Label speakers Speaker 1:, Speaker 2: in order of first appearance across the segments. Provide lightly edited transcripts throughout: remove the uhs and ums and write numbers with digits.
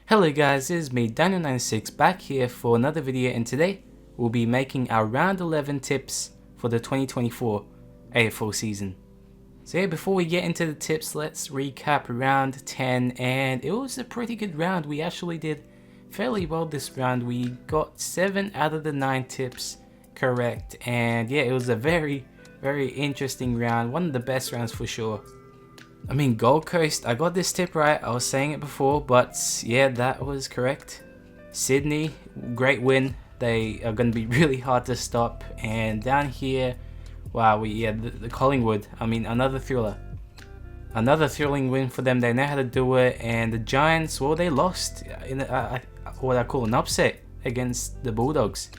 Speaker 1: Hello guys, it is me Daniel96 back here for another video, and today we'll be making our round 11 tips for the 2024 AFL season. So yeah, before we get into the tips, let's recap round 10, and it was a pretty good round. We actually did fairly well this round. We got 7 out of the 9 tips correct, and yeah, it was a very interesting round, one of the best rounds for sure. I mean, Gold Coast, I got this tip right, I was saying it before, but yeah, that was correct. Sydney, great win, they are going to be really hard to stop. And down here, wow, the Collingwood, I mean, another thriller. Another thrilling win for them, they know how to do it. And the Giants, well, they lost in what I call an upset against the Bulldogs.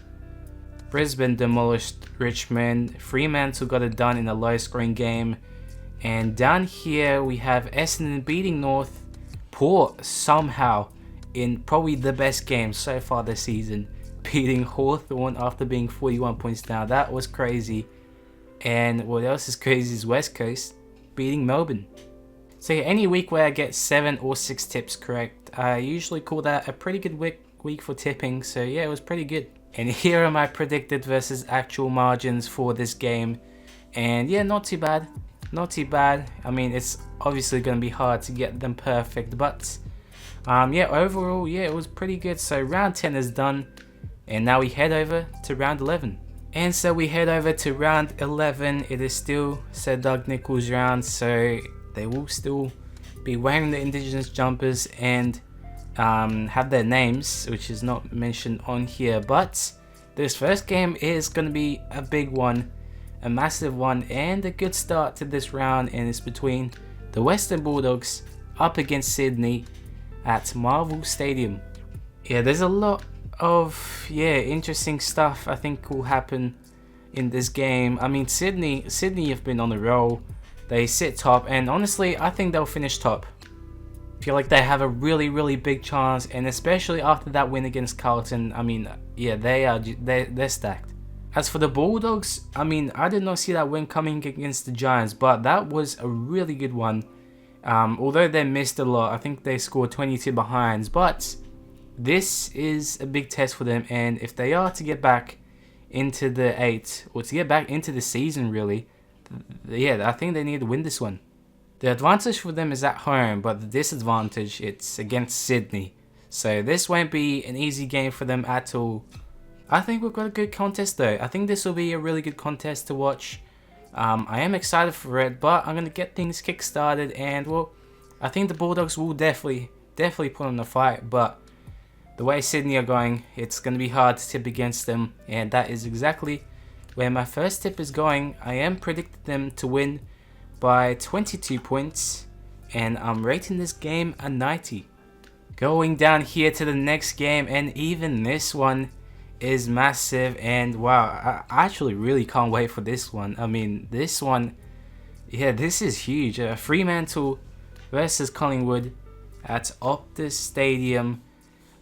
Speaker 1: Brisbane demolished Richmond, Fremantle got it done in a low scoring game. And down here we have Essendon beating North, Port somehow in probably the best game so far this season, beating Hawthorn after being 41 points down. That was crazy. And what else is crazy is West Coast beating Melbourne. So yeah, any week where I get 7 or 6 tips correct, I usually call that a pretty good week for tipping. So yeah, it was pretty good. And here are my predicted versus actual margins for this game. And yeah, not too bad. Not too bad. I mean, it's obviously going to be hard to get them perfect, but yeah, overall, yeah, it was pretty good. So round 10 is done, and now we head over to round 11. And so we head over to round 11. It is still Sir Doug Nicholls' round, so they will still be wearing the Indigenous jumpers and have their names, which is not mentioned on here. But this first game is going to be a big one. A massive one and a good start to this round, and it's between the Western Bulldogs up against Sydney at Marvel Stadium. Yeah, there's a lot of interesting stuff I think will happen in this game. I mean, Sydney have been on the roll. They sit top, and honestly I think they'll finish top. I feel like they have a really big chance, and especially after that win against Carlton, I mean, yeah, they're stacked. As for the Bulldogs, I mean, I did not see that win coming against the Giants, but that was a really good one. Although they missed a lot, I think they scored 22 behinds, but this is a big test for them, and if they are to get back into the 8, or to get back into the season really, yeah, I think they need to win this one. The advantage for them is at home, but the disadvantage, it's against Sydney. So this won't be an easy game for them at all. I think we've got a good contest though. I think this will be a really good contest to watch. I am excited for it, but I'm going to get things kick-started, and well, I think the Bulldogs will definitely put on a fight, but the way Sydney are going, it's going to be hard to tip against them, and that is exactly where my first tip is going. I am predicting them to win by 22 points, and I'm rating this game a 90. Going down here to the next game, and even this one is massive, and wow, I actually really can't wait for this one. I mean, this one, yeah, this is huge. Fremantle versus Collingwood at Optus Stadium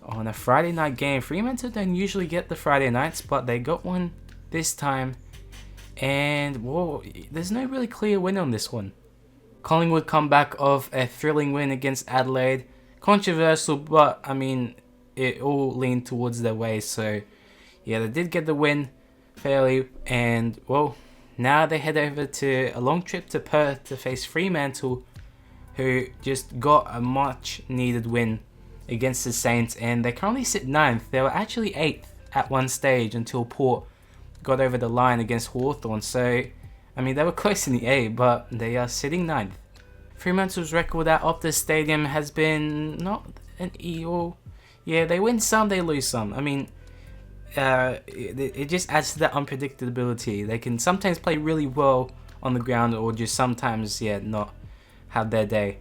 Speaker 1: on a Friday night game. Fremantle don't usually get the Friday nights, but they got one this time, and whoa, there's no really clear win on this one. Collingwood come back off a thrilling win against Adelaide. Controversial, but I mean, it all leaned towards their way, so yeah, they did get the win fairly, and well, now they head over to a long trip to Perth to face Fremantle, who just got a much needed win against the Saints, and they currently sit 9th. They were actually 8th at one stage until Port got over the line against Hawthorn, so I mean, they were close in the 8, but they are sitting 9th. Fremantle's record at Optus Stadium has been not an evil. Yeah, they win some, they lose some. I mean, it just adds to that unpredictability. They can sometimes play really well on the ground, or just sometimes, yeah, not have their day.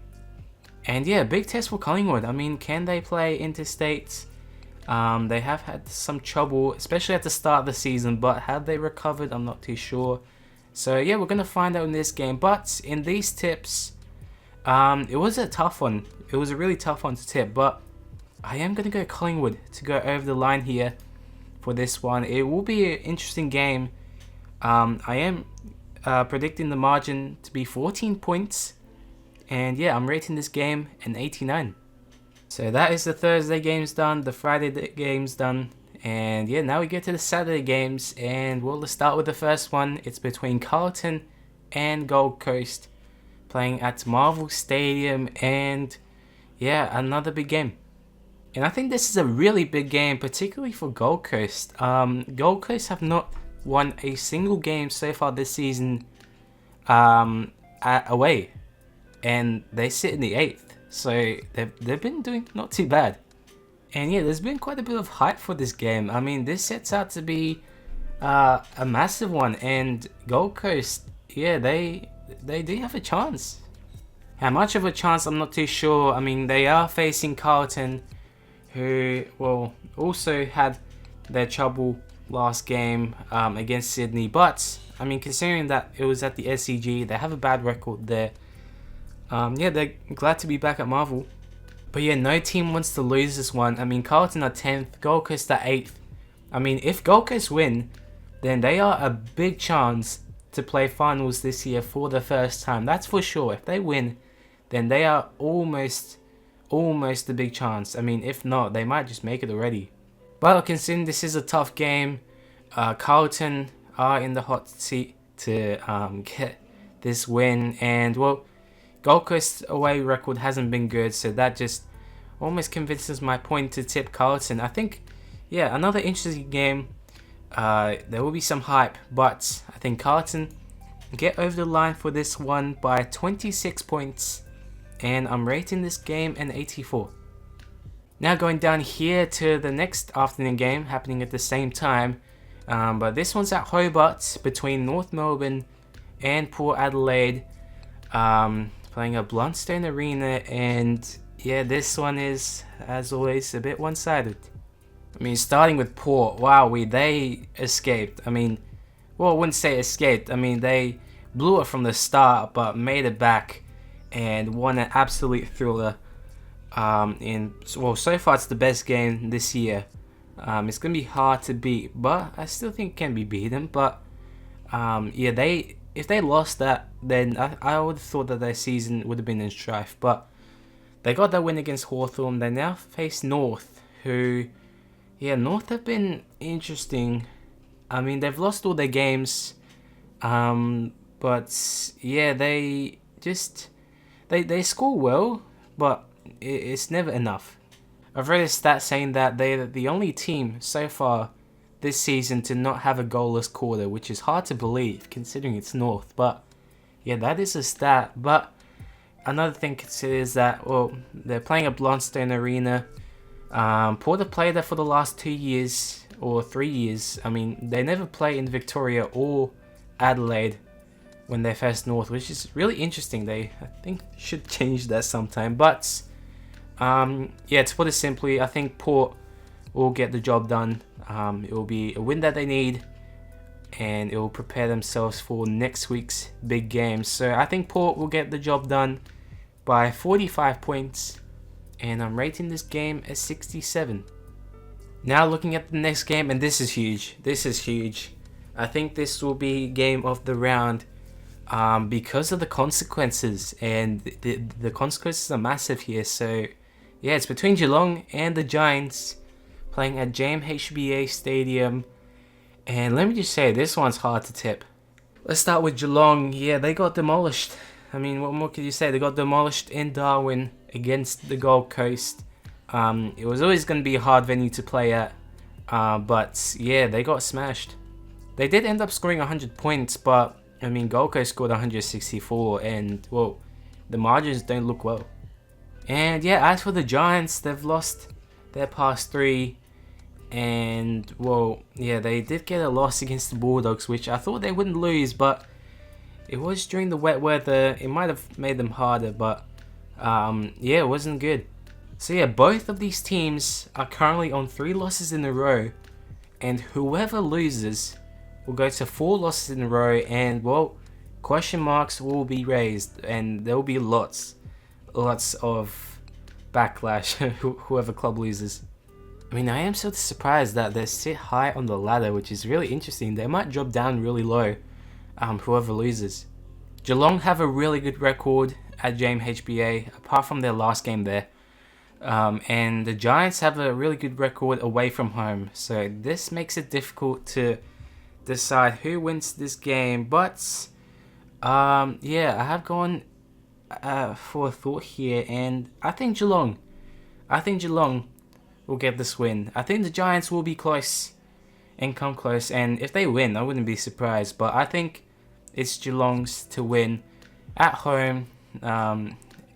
Speaker 1: And yeah, big test for Collingwood. I mean, can they play interstate? They have had some trouble, especially at the start of the season, but have they recovered? I'm not too sure. So yeah, we're going to find out in this game. But in these tips, it was a tough one. It was a really tough one to tip, but I am going to go Collingwood to go over the line here for this one. It will be an interesting game. I am predicting the margin to be 14 points, and yeah, I'm rating this game an 89. So that is the Thursday games done, the Friday games done, and yeah, now we get to the Saturday games, and we'll start with the first one. It's between Carlton and Gold Coast, playing at Marvel Stadium, and yeah, another big game. And I think this is a really big game, particularly for Gold Coast. Gold Coast have not won a single game so far this season away, and they sit in the 8th. So they've been doing not too bad. And yeah, there's been quite a bit of hype for this game. I mean, this sets out to be a massive one, and Gold Coast, yeah, they do have a chance. How much of a chance, I'm not too sure. I mean, they are facing Carlton, who, well, also had their trouble last game against Sydney. But, I mean, considering that it was at the SCG, they have a bad record there. Yeah, they're glad to be back at Marvel. But yeah, no team wants to lose this one. I mean, Carlton are 10th, Gold Coast are 8th. I mean, if Gold Coast win, then they are a big chance to play finals this year for the first time. That's for sure. If they win, then they are almost a big chance. I mean, if not, they might just make it already. But considering this is a tough game, Carlton are in the hot seat to get this win. And, well, Gold Coast away record hasn't been good, so that just almost convinces my point to tip Carlton. I think, yeah, another interesting game. There will be some hype, but I think Carlton get over the line for this one by 26 points, and I'm rating this game an 84. Now going down here to the next afternoon game happening at the same time, but this one's at Hobart between North Melbourne and Port Adelaide. Playing at Blundstone Arena, and yeah, this one is, as always, a bit one-sided. I mean, starting with Port, wow, they escaped. I mean, well, I wouldn't say escaped. I mean, they blew it from the start, but made it back and won an absolute thriller. So far it's the best game this year. It's gonna be hard to beat, but I still think it can be beaten. But yeah, if they lost that, then I would have thought that their season would have been in strife. But they got that win against Hawthorn. They now face North, who, yeah, North have been interesting. I mean, they've lost all their games, but yeah, they score well, but it's never enough. I've read a stat saying that they're the only team so far this season to not have a goalless quarter, which is hard to believe considering it's North. But yeah, that is a stat. But another thing to consider is that, well, they're playing at Blundstone Arena. Port have played there for the last 2 years or 3 years. I mean, they never play in Victoria or Adelaide when they face North, which is really interesting. I think should change that sometime. But yeah, to put it simply, I think Port will get the job done. It will be a win that they need, and it will prepare themselves for next week's big game. So I think Port will get the job done by 45 points, and I'm rating this game as 67. Now looking at the next game, and this is huge. This is huge. I think this will be game of the round because of the consequences, and the consequences are massive here. So yeah, it's between Geelong and the Giants, playing at GMHBA Stadium. And let me just say, this one's hard to tip. Let's start with Geelong. Yeah, they got demolished. I mean, what more could you say? They got demolished in Darwin against the Gold Coast. It was always going to be a hard venue to play at. But yeah, they got smashed. They did end up scoring 100 points, but I mean, Gold Coast scored 164, and well, the margins don't look well. And yeah, as for the Giants, they've lost their past 3. And, well, yeah, they did get a loss against the Bulldogs, which I thought they wouldn't lose, but it was during the wet weather. It might have made them harder, but, yeah, it wasn't good. So, yeah, both of these teams are currently on 3 losses in a row, and whoever loses will go to 4 losses in a row, and, well, question marks will be raised, and there will be lots of backlash, whoever club loses. I mean, I am so surprised that they sit high on the ladder, which is really interesting. They might drop down really low, whoever loses. Geelong have a really good record at GMHBA, apart from their last game there. And the Giants have a really good record away from home, so this makes it difficult to decide who wins this game. But yeah, I have gone for a thought here, and I think Geelong will get this win. I think the Giants will be close and come close, and if they win, I wouldn't be surprised. But I think it's Geelong's to win at home.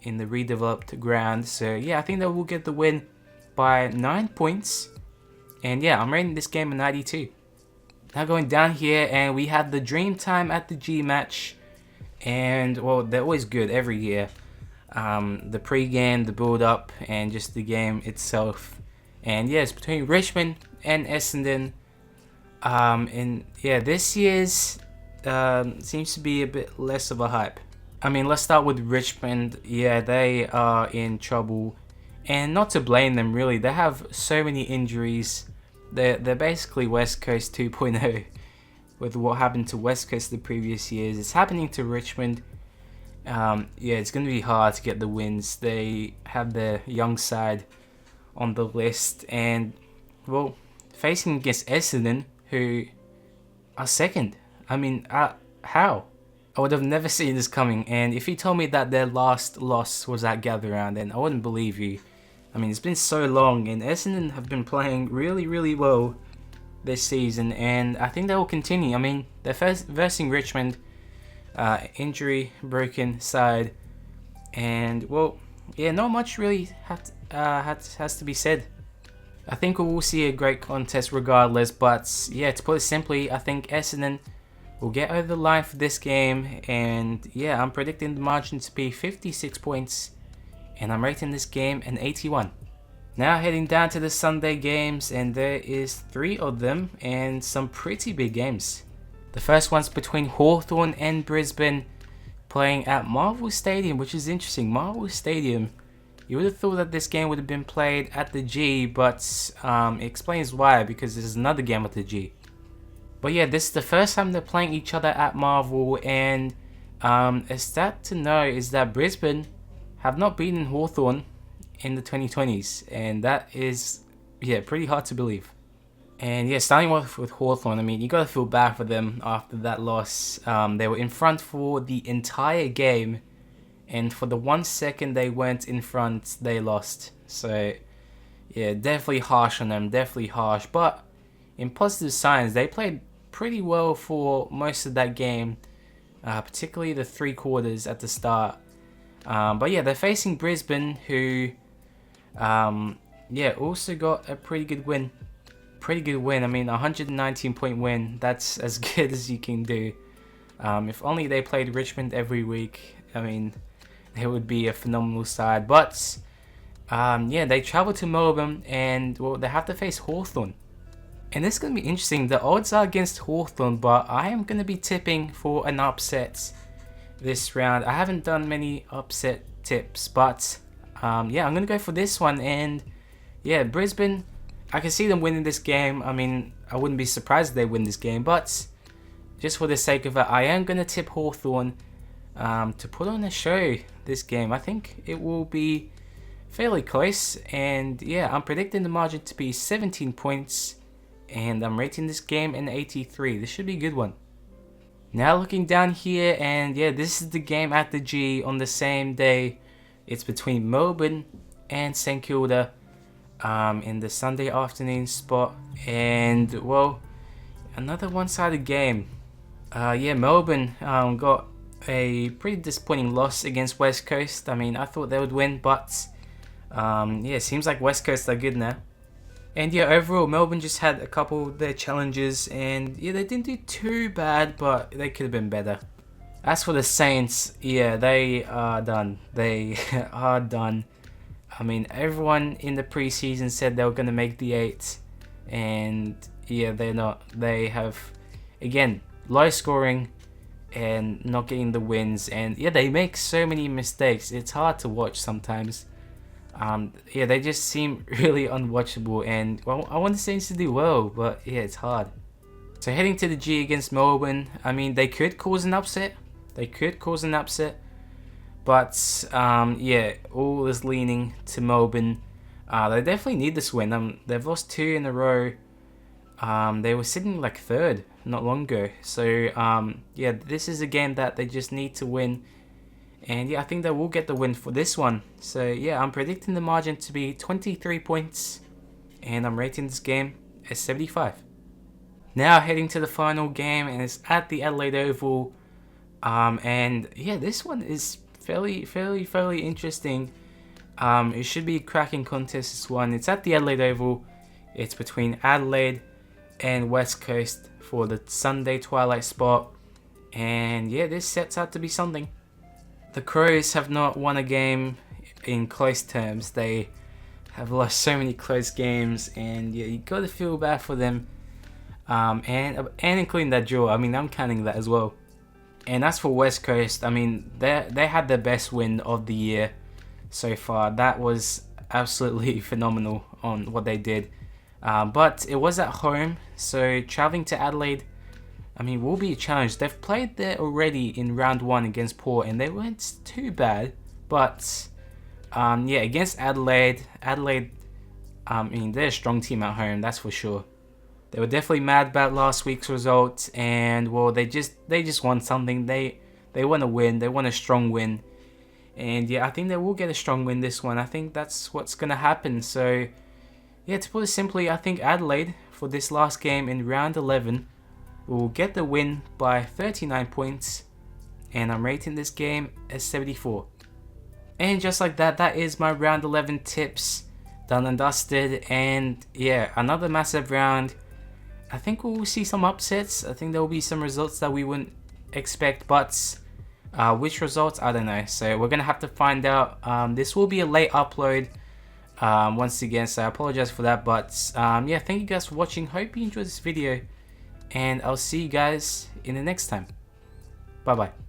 Speaker 1: In the redeveloped ground. So yeah, I think they will get the win by 9 points. And yeah, I'm rating this game a 92. Now going down here, and we have the Dream Time at the G match. And well, they're always good every year. The pre-game, the build-up, and just the game itself. And yeah, it's between Richmond and Essendon. And yeah, this year's seems to be a bit less of a hype. I mean, let's start with Richmond. Yeah, they are in trouble, and not to blame them really. They have so many injuries. They're basically West Coast 2.0 with what happened to West Coast the previous years. It's happening to Richmond. Yeah, it's going to be hard to get the wins. They have their young side on the list, and well, facing against Essendon, who are second. I mean, how? I would have never seen this coming, and if you told me that their last loss was at Gather Round, then I wouldn't believe you. I mean, it's been so long, and Essendon have been playing really, really well this season, and I think they will continue. I mean, they're versing Richmond, injury broken side, and well, yeah, not much really has to be said. I think we will see a great contest regardless, but yeah, to put it simply, I think Essendon we'll get over the line for this game, and yeah, I'm predicting the margin to be 56 points, and I'm rating this game an 81. Now heading down to the Sunday games, and there is 3 of them, and some pretty big games. The first one's between Hawthorn and Brisbane, playing at Marvel Stadium, which is interesting. Marvel Stadium, you would have thought that this game would have been played at the G, but it explains why, because there's another game at the G. But yeah, this is the first time they're playing each other at Marvel, and a stat to know is that Brisbane have not beaten Hawthorn in the 2020s, and that is, yeah, pretty hard to believe. And yeah, starting off with Hawthorn, I mean, you gotta feel bad for them after that loss. They were in front for the entire game, and for the 1 second they weren't in front, they lost. So yeah, definitely harsh on them, definitely harsh. But in positive signs, they played pretty well for most of that game, particularly the 3 quarters at the start. But yeah, they're facing Brisbane, who yeah, also got a pretty good win. I mean, 119-point win. That's as good as you can do. If only they played Richmond every week, I mean, it would be a phenomenal side. But yeah, they travel to Melbourne, and well, they have to face Hawthorn. And this is going to be interesting. The odds are against Hawthorn, but I am going to be tipping for an upset this round. I haven't done many upset tips, but yeah, I'm going to go for this one. And yeah, Brisbane, I can see them winning this game. I mean, I wouldn't be surprised if they win this game, but just for the sake of it, I am going to tip Hawthorn to put on a show this game. I think it will be fairly close, and yeah, I'm predicting the margin to be 17 points. And I'm rating this game an 83. This should be a good one. Now looking down here, and yeah, this is the game at the G on the same day. It's between Melbourne and St Kilda in the Sunday afternoon spot. And well, another one-sided game. Yeah, Melbourne got a pretty disappointing loss against West Coast. I mean, I thought they would win, but yeah, seems like West Coast are good now. And yeah, overall, Melbourne just had a couple of their challenges, and yeah, they didn't do too bad, but they could have been better. As for the Saints, yeah, they are done. They are done. I mean, everyone in the preseason said they were going to make the 8, and yeah, they're not. They have, again, low scoring and not getting the wins, and yeah, they make so many mistakes. It's hard to watch sometimes. Yeah, they just seem really unwatchable, and well, I want the Saints to do well, but yeah, it's hard. So heading to the G against Melbourne, I mean, they could cause an upset. But yeah, all is leaning to Melbourne. They definitely need this win. They've lost 2 in a row. They were sitting like 3rd not long ago. So yeah, this is a game that they just need to win. And yeah, I think they will get the win for this one. So yeah, I'm predicting the margin to be 23 points. And I'm rating this game as 75. Now heading to the final game, and it's at the Adelaide Oval. And yeah, this one is fairly interesting. It should be a cracking contest, this one. It's at the Adelaide Oval. It's between Adelaide and West Coast for the Sunday twilight spot. And yeah, this sets out to be something. The Crows have not won a game in close terms. They have lost so many close games, and yeah, you got to feel bad for them. And including that draw, I mean, I'm counting that as well. And as for West Coast, I mean, they had their best win of the year so far. That was absolutely phenomenal on what they did. But it was at home, so traveling to Adelaide, I mean, will be a challenge. They've played there already in round 1 against Port, and they weren't too bad. But yeah, against Adelaide, I mean, they're a strong team at home, that's for sure. They were definitely mad about last week's result, and well, they just want something. They want to win. They want a strong win, and yeah, I think they will get a strong win this one. I think that's what's gonna happen. So yeah, to put it simply, I think Adelaide for this last game in round 11 will get the win by 39 points, and I'm rating this game as 74. And just like that, that is my round 11 tips done and dusted. And yeah, another massive round. I think we'll see some upsets. I think there will be some results that we wouldn't expect, but which results, I don't know. So we're gonna have to find out. This will be a late upload once again, so I apologize for that. But yeah, thank you guys for watching. Hope you enjoyed this video, and I'll see you guys in the next time. Bye bye.